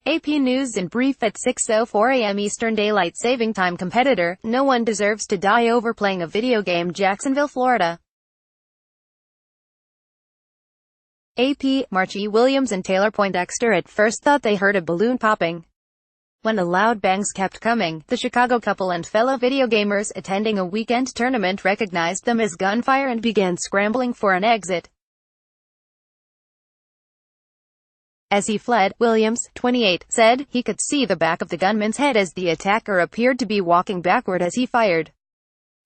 AP News in brief. At 6:04 a.m. Eastern Daylight Saving Time competitor, no one deserves to die over playing a video game. Jacksonville, Florida. AP, Marchie Williams and Taylor Poindexter at first thought they heard a balloon popping. When the loud bangs kept coming, the Chicago couple and fellow video gamers attending a weekend tournament recognized them as gunfire and began scrambling for an exit. As he fled, Williams, 28, said he could see the back of the gunman's head as the attacker appeared to be walking backward as he fired.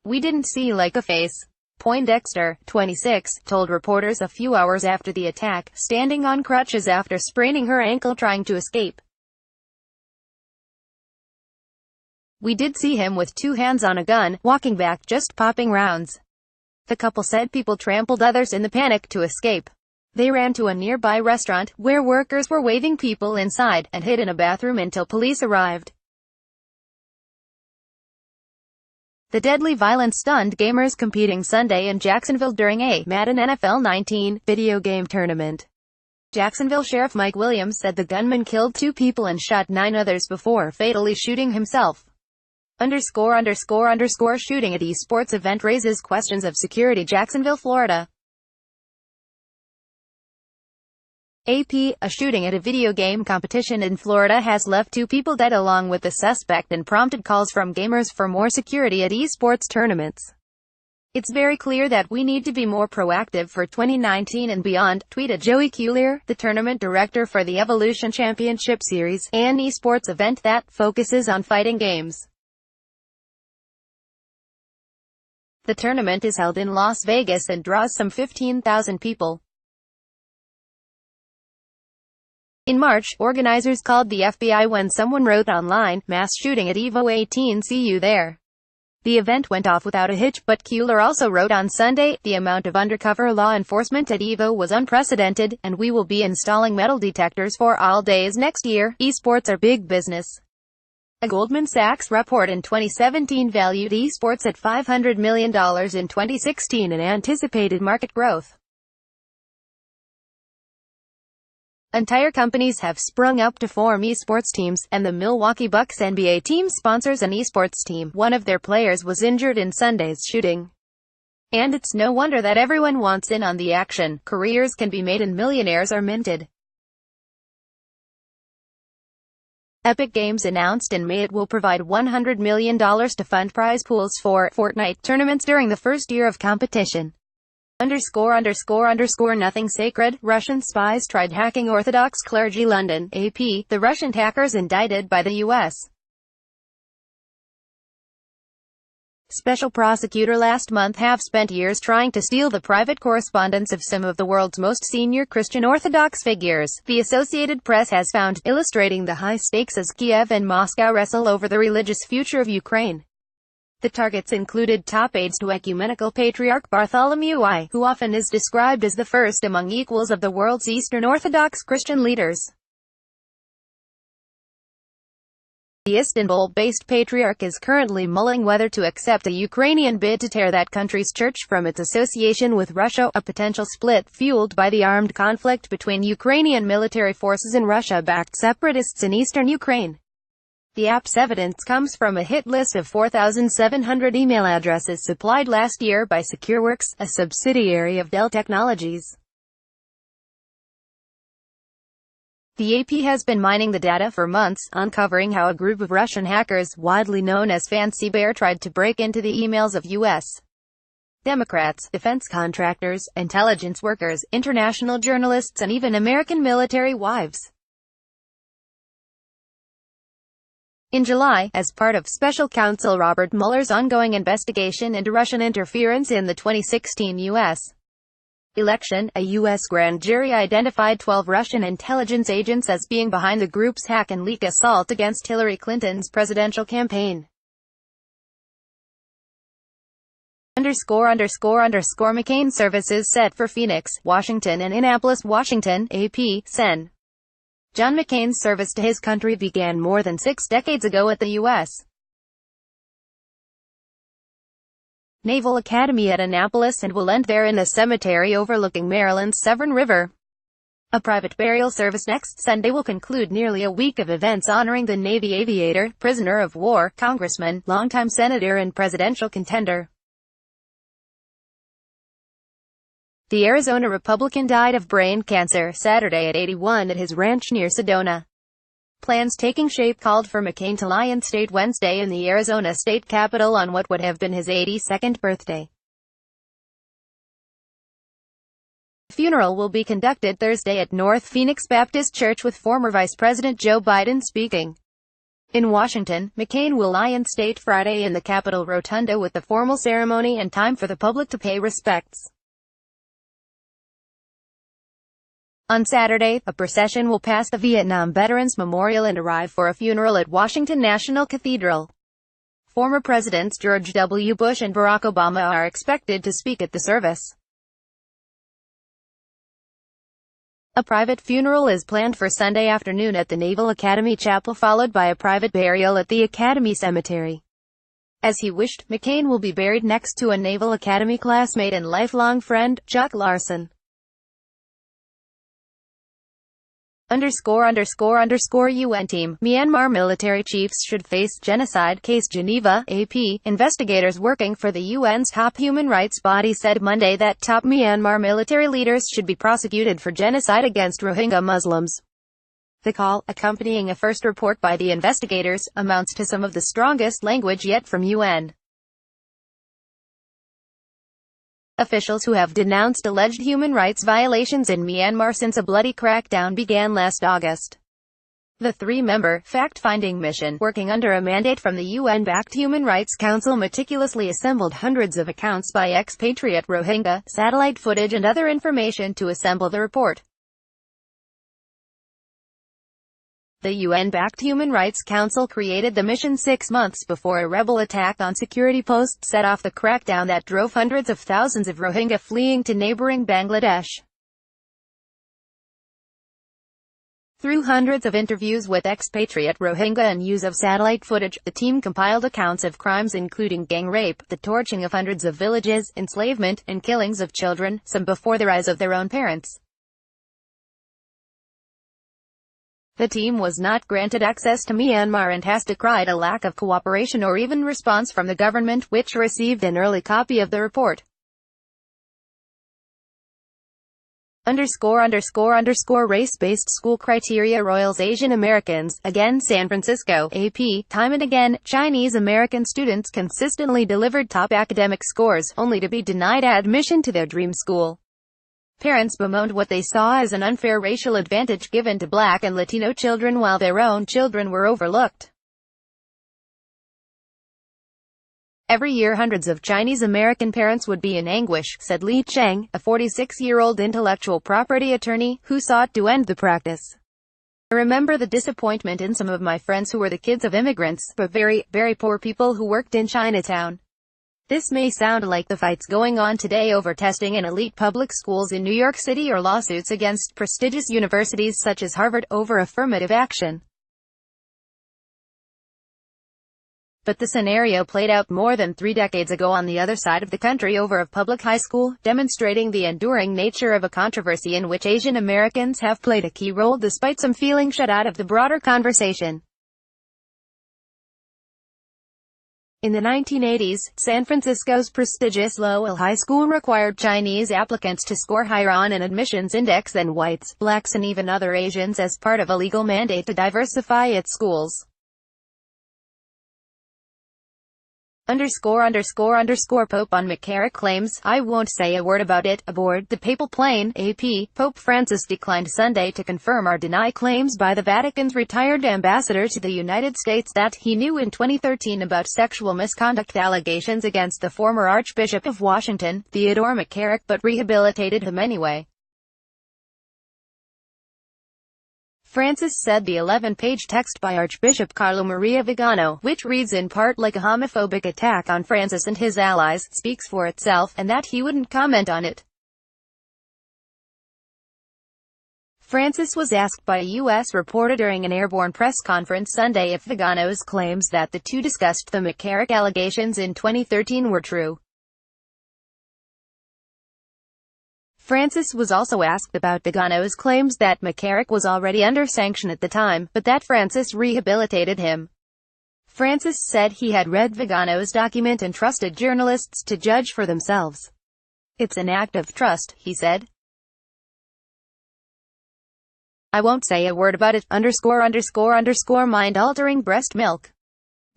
"We didn't see like a face," Poindexter, 26, told reporters a few hours after the attack, standing on crutches after spraining her ankle trying to escape. "We did see him with two hands on a gun, walking back, just popping rounds." The couple said people trampled others in the panic to escape. They ran to a nearby restaurant, where workers were waving people inside, and hid in a bathroom until police arrived. The deadly violence stunned gamers competing Sunday in Jacksonville during a Madden NFL 19 video game tournament. Jacksonville Sheriff Mike Williams said the gunman killed 2 people and shot 9 others before fatally shooting himself. Shooting at esports event raises questions of security. Jacksonville, Florida. AP, a shooting at a video game competition in Florida has left 2 people dead along with the suspect and prompted calls from gamers for more security at esports tournaments. "It's very clear that we need to be more proactive for 2019 and beyond," tweeted Joey Culier, the tournament director for the Evolution Championship Series, an esports event that focuses on fighting games. The tournament is held in Las Vegas and draws some 15,000 people. In March, organizers called the FBI when someone wrote online, "Mass shooting at Evo 18, see you there." The event went off without a hitch, but Cueller also wrote on Sunday, "The amount of undercover law enforcement at Evo was unprecedented, and we will be installing metal detectors for all days next year. Esports are big business." A Goldman Sachs report in 2017 valued esports at $500 million in 2016 and anticipated market growth. Entire companies have sprung up to form esports teams, and the Milwaukee Bucks NBA team sponsors an esports team. One of their players was injured in Sunday's shooting. And it's no wonder that everyone wants in on the action. Careers can be made and millionaires are minted. Epic Games announced in May it will provide $100 million to fund prize pools for Fortnite tournaments during the first year of competition. Nothing sacred. Russian spies tried hacking Orthodox clergy. London, AP, the Russian hackers indicted by the U.S. Special prosecutor last month have spent years trying to steal the private correspondence of some of the world's most senior Christian Orthodox figures, the Associated Press has found, illustrating the high stakes as Kiev and Moscow wrestle over the religious future of Ukraine. The targets included top aides to Ecumenical Patriarch Bartholomew I, who often is described as the first among equals of the world's Eastern Orthodox Christian leaders. The Istanbul-based patriarch is currently mulling whether to accept a Ukrainian bid to tear that country's church from its association with Russia, a potential split fueled by the armed conflict between Ukrainian military forces and Russia-backed separatists in eastern Ukraine. The app's evidence comes from a hit list of 4,700 email addresses supplied last year by SecureWorks, a subsidiary of Dell Technologies. The AP has been mining the data for months, uncovering how a group of Russian hackers, widely known as Fancy Bear, tried to break into the emails of U.S. Democrats, defense contractors, intelligence workers, international journalists, and even American military wives. In July, as part of Special Counsel Robert Mueller's ongoing investigation into Russian interference in the 2016 U.S. election, a U.S. grand jury identified 12 Russian intelligence agents as being behind the group's hack and leak assault against Hillary Clinton's presidential campaign. McCain services set for Phoenix, Washington and Annapolis, Washington, AP, Sen. John McCain's service to his country began more than 6 decades ago at the U.S. Naval Academy at Annapolis and will end there in a cemetery overlooking Maryland's Severn River. A private burial service next Sunday will conclude nearly a week of events honoring the Navy aviator, prisoner of war, congressman, longtime senator and presidential contender. The Arizona Republican died of brain cancer Saturday at 81 at his ranch near Sedona. Plans taking shape called for McCain to lie in state Wednesday in the Arizona state capitol on what would have been his 82nd birthday. The funeral will be conducted Thursday at North Phoenix Baptist Church with former Vice President Joe Biden speaking. In Washington, McCain will lie in state Friday in the Capitol Rotunda with the formal ceremony and time for the public to pay respects. On Saturday, a procession will pass the Vietnam Veterans Memorial and arrive for a funeral at Washington National Cathedral. Former Presidents George W. Bush and Barack Obama are expected to speak at the service. A private funeral is planned for Sunday afternoon at the Naval Academy Chapel, followed by a private burial at the Academy Cemetery. As he wished, McCain will be buried next to a Naval Academy classmate and lifelong friend, Chuck Larson. ____ UN team, Myanmar military chiefs should face genocide case Geneva, AP. Investigators working for the UN's top human rights body said Monday that top Myanmar military leaders should be prosecuted for genocide against Rohingya Muslims. The call, accompanying a first report by the investigators, amounts to some of the strongest language yet from UN officials who have denounced alleged human rights violations in Myanmar since a bloody crackdown began last August. The three-member, fact-finding mission, working under a mandate from the UN-backed Human Rights Council, meticulously assembled hundreds of accounts by expatriate Rohingya, satellite footage and other information to assemble the report. The UN-backed Human Rights Council created the mission 6 months before a rebel attack on security posts set off the crackdown that drove hundreds of thousands of Rohingya fleeing to neighboring Bangladesh. Through hundreds of interviews with expatriate Rohingya and use of satellite footage, the team compiled accounts of crimes including gang rape, the torching of hundreds of villages, enslavement, and killings of children, some before the eyes of their own parents. The team was not granted access to Myanmar and has decried a lack of cooperation or even response from the government, which received an early copy of the report. Race-based school criteria roils Asian Americans, again San Francisco, AP, time and again, Chinese American students consistently delivered top academic scores, only to be denied admission to their dream school. Parents bemoaned what they saw as an unfair racial advantage given to Black and Latino children while their own children were overlooked. Every year hundreds of Chinese American parents would be in anguish, said Li Cheng, a 46-year-old intellectual property attorney, who sought to end the practice. I remember the disappointment in some of my friends who were the kids of immigrants, but very, very poor people who worked in Chinatown. This may sound like the fights going on today over testing in elite public schools in New York City or lawsuits against prestigious universities such as Harvard over affirmative action. But the scenario played out more than 3 decades ago on the other side of the country over a public high school, demonstrating the enduring nature of a controversy in which Asian Americans have played a key role despite some feeling shut out of the broader conversation. In the 1980s, San Francisco's prestigious Lowell High School required Chinese applicants to score higher on an admissions index than whites, blacks and even other Asians as part of a legal mandate to diversify its schools. Pope on McCarrick claims, "I won't say a word about it." Aboard the papal plane, AP, Pope Francis declined Sunday to confirm or deny claims by the Vatican's retired ambassador to the United States that he knew in 2013 about sexual misconduct allegations against the former Archbishop of Washington, Theodore McCarrick, but rehabilitated him anyway. Francis said the 11-page text by Archbishop Carlo Maria Vigano, which reads in part like a homophobic attack on Francis and his allies, speaks for itself, and that he wouldn't comment on it. Francis was asked by a U.S. reporter during an airborne press conference Sunday if Vigano's claims that the two discussed the McCarrick allegations in 2013 were true. Francis was also asked about Vigano's claims that McCarrick was already under sanction at the time, but that Francis rehabilitated him. Francis said he had read Vigano's document and trusted journalists to judge for themselves. "It's an act of trust," he said. "I won't say a word about it, mind-altering breast milk."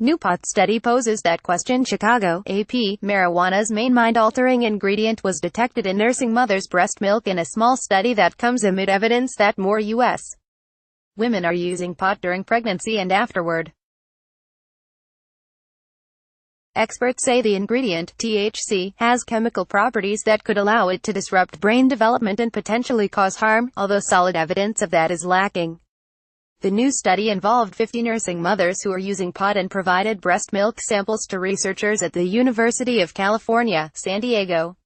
New pot study poses that question. Chicago, AP. Marijuana's main mind-altering ingredient was detected in nursing mothers' breast milk in a small study that comes amid evidence that more U.S. women are using pot during pregnancy and afterward. Experts say the ingredient, THC, has chemical properties that could allow it to disrupt brain development and potentially cause harm, although solid evidence of that is lacking. The new study involved 50 nursing mothers who are using pot and provided breast milk samples to researchers at the University of California, San Diego.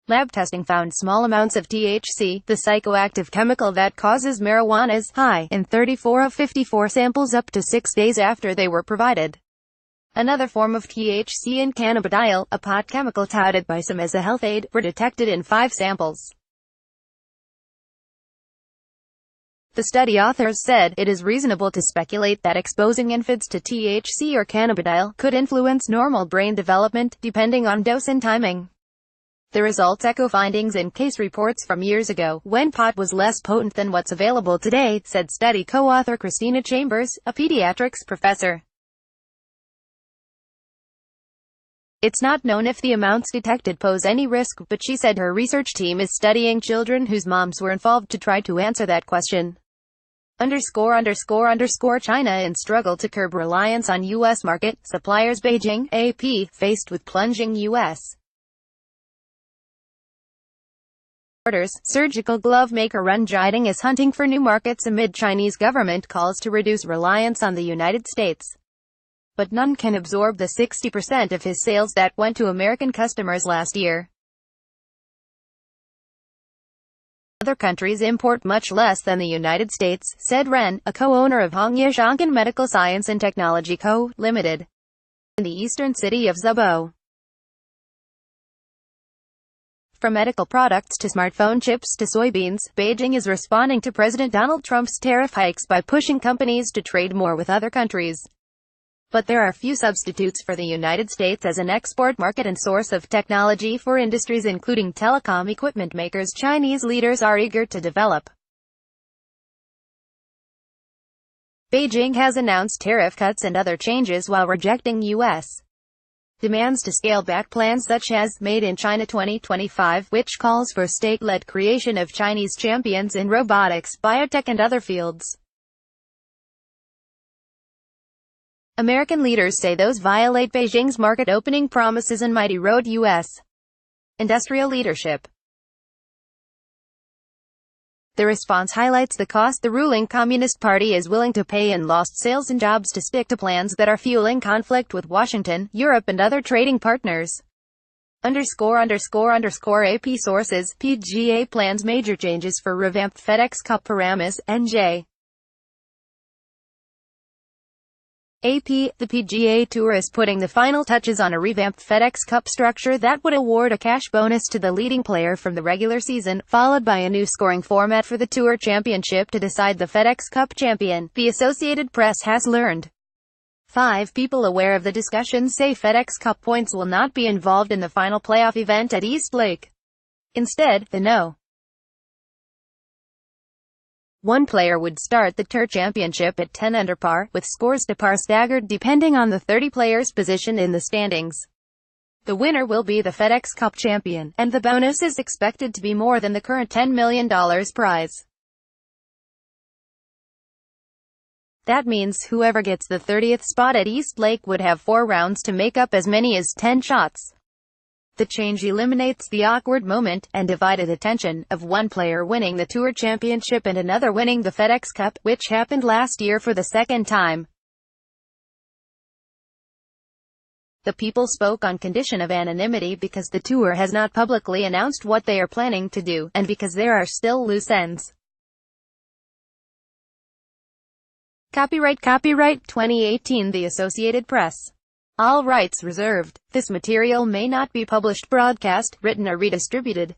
Lab testing found small amounts of THC, the psychoactive chemical that causes marijuana's high, in 34 of 54 samples up to 6 days after they were provided. Another form of THC and cannabidiol, a pot chemical touted by some as a health aid, were detected in 5 samples. The study authors said, "It is reasonable to speculate that exposing infants to THC or cannabidiol could influence normal brain development, depending on dose and timing." The results echo findings in case reports from years ago, when pot was less potent than what's available today, said study co-author Christina Chambers, a pediatrics professor. It's not known if the amounts detected pose any risk, but she said her research team is studying children whose moms were involved to try to answer that question. China in struggle to curb reliance on U.S. market suppliers. Beijing, AP, faced with plunging U.S. orders, surgical glove maker Ren Jiading is hunting for new markets amid Chinese government calls to reduce reliance on the United States. But none can absorb the 60% of his sales that went to American customers last year. Other countries import much less than the United States, said Ren, a co-owner of Hongye Shanghan Medical Science and Technology Co., Limited, in the eastern city of Zhubou. From medical products to smartphone chips to soybeans, Beijing is responding to President Donald Trump's tariff hikes by pushing companies to trade more with other countries. But there are few substitutes for the United States as an export market and source of technology for industries including telecom equipment makers Chinese leaders are eager to develop. Beijing has announced tariff cuts and other changes while rejecting U.S. demands to scale back plans such as Made in China 2025, which calls for state-led creation of Chinese champions in robotics, biotech and other fields. American leaders say those violate Beijing's market opening promises and might erode U.S. industrial leadership. The response highlights the cost the ruling Communist Party is willing to pay in lost sales and jobs to stick to plans that are fueling conflict with Washington, Europe and other trading partners. AP sources, PGA plans major changes for revamped FedEx Cup Paramus, NJ. AP, the PGA Tour is putting the final touches on a revamped FedEx Cup structure that would award a cash bonus to the leading player from the regular season, followed by a new scoring format for the Tour Championship to decide the FedEx Cup champion, the Associated Press has learned. 5 people aware of the discussions say FedEx Cup points will not be involved in the final playoff event at East Lake. Instead, the No. 1 player would start the Tour Championship at 10 under par, with scores to par staggered depending on the 30 players' position in the standings. The winner will be the FedEx Cup champion, and the bonus is expected to be more than the current $10 million prize. That means whoever gets the 30th spot at East Lake would have 4 rounds to make up as many as 10 shots. The change eliminates the awkward moment, and divided attention, of one player winning the Tour Championship and another winning the FedEx Cup, which happened last year for the second time. The people spoke on condition of anonymity because the Tour has not publicly announced what they are planning to do, and because there are still loose ends. Copyright 2018 The Associated Press. All rights reserved. This material may not be published, broadcast, written or redistributed.